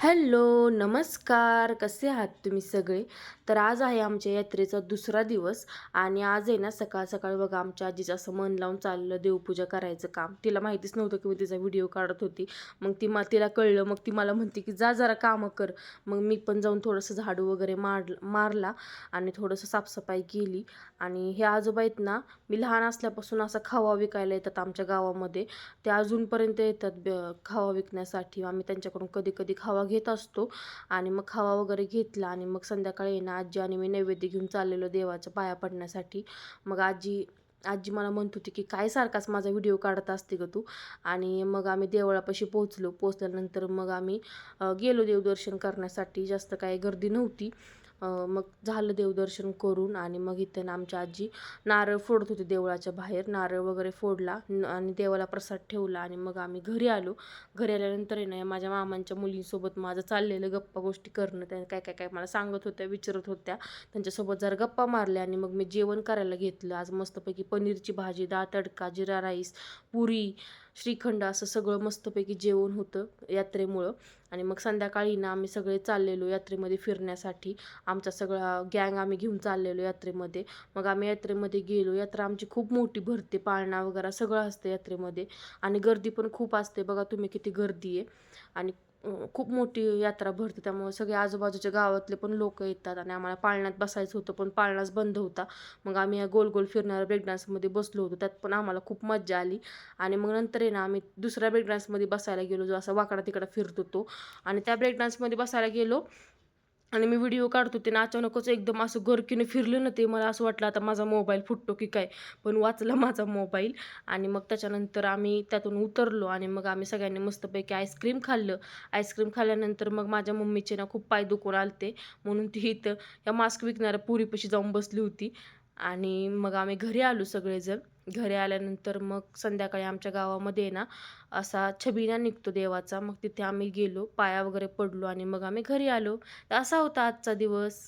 Hello, नमस्कार. कसे आहात तुम्ही सगळे? तर आज आहे आमच्या यात्रेचा दुसरा दिवस आणि आज आहे ना सकाळ-सकाळी बघा आमच्या आजीचं असं मन लावून चाललं देवपूजा करायचं काम. तिला माहितीच नव्हतं की मी तिचा व्हिडिओ काढत होती. मग तिला कळलं. मग ती मला म्हणते की "जा जरा कामं कर." मग मी पण जाऊन थोडंसं झाडू वगैरे मारला आणि थोडंसं साफसफाई केली. आणि हे आजोबा आहेत ना, मी लहान असल्यापासून असा खवा विकायला येतात आमच्या गावामध्ये. ते अजूनपर्यंत येतात खवा विकण्यासाठी. आम्ही त्यांच्याकडून कधी-कधी खवा घेत असतो आणि मग खवा वगैरे घेतला आणि मग संध्याकाळी ना आजी आणि मी नैवेद्य घेऊन चाललेलो देवाच्या पाया पडण्यासाठी. मग आजी आजी मला म्हणत होती की "काय सारखाच माझा व्हिडिओ काढत असते गं तू?" आणि मग आम्ही देवळापाशी पोहोचलो. पोहोचल्यानंतर मग आम्ही गेलो देवदर्शन करण्यासाठी. जास्त काही गर्दी नव्हती. मग झालं देवदर्शन करून आणि मग इथे ना आमची आजी नारळ फोडत होती देवळाच्या बाहेर. नारळ वगैरे फोडला आणि देवाला प्रसाद ठेवला आणि मग आम्ही घरी आलो. घरी आल्यानंतर आहे ना माझ्या मामांच्या मुलींसोबत माझं चाललेलं गप्पा गोष्टी करणं. त्या काय, काय, काय मला सांगत होत्या, विचारत होत्या. त्यांच्यासोबत जरा गप्पा मारल्या आणि मग मी जेवण करायला घेतलं. आज मस्तपैकी पनीरची भाजी, डाळ तडका, जिरा राईस, पुरी, श्रीखंड असं सगळं मस्तपैकी जेवण होतं यात्रेमुळं. आणि मग संध्याकाळी ना आम्ही सगळे चाललेलो यात्रेमध्ये फिरण्यासाठी. आमचा सगळा गँग आम्ही घेऊन चाललेलो यात्रेमध्ये. मग आम्ही यात्रेमध्ये गेलो. यात्रा आमची खूप मोठी भरते. पाळणा वगैरे सगळं असतं यात्रेमध्ये आणि गर्दी पण खूप असते. बघा तुम्ही किती गर्दी आहे आणि खूप मोठी यात्रा भरते. त्यामुळे सगळे आजूबाजूच्या गावातले पण लोकं येतात आणि आम्हाला पाळण्यात बसायचं होतं, पण पाळणाच बंद होता. मग आम्ही या गोल-गोल फिरणाऱ्या ब्रेक डान्समध्ये बसलो होतो. त्यात पण आम्हाला खूप मज्जा आली आणि मग नंतर आहे ना आम्ही दुसऱ्या ब्रेक डान्समध्ये बसायला गेलो, जो असा वाकडा-तिकडा फिरतो तो. आणि त्या ब्रेक डान्समध्ये बसायला गेलो आणि मी व्हिडिओ काढत होते आणि अचानकच एकदम असं गरकीनं फिरलं ना ते. मला असं वाटलं आता माझा मोबाईल फुटतो की काय, पण वाचला माझा मोबाईल. आणि मग त्याच्यानंतर आम्ही त्यातून उतरलो आणि मग आम्ही सगळ्यांनी मस्तपैकी आईस्क्रीम खाल्लं. आईस्क्रीम खाल्ल्यानंतर मग माझ्या मम्मीचे ना खूप पाय दुखून आलते, म्हणून ती इथं या मास्क विकणाऱ्या पोरीपाशी जाऊन बसली होती. आणि मग आम्ही घरी आलो सगळेजण. घरी आल्यानंतर मग संध्याकाळी आमच्या गावामध्ये ना असा छबिना निघतो देवाचा. मग तिथे आम्ही गेलो, पाया वगैरे पडलो आणि मग आम्ही घरी आलो. तर असा होता आजचा दिवस.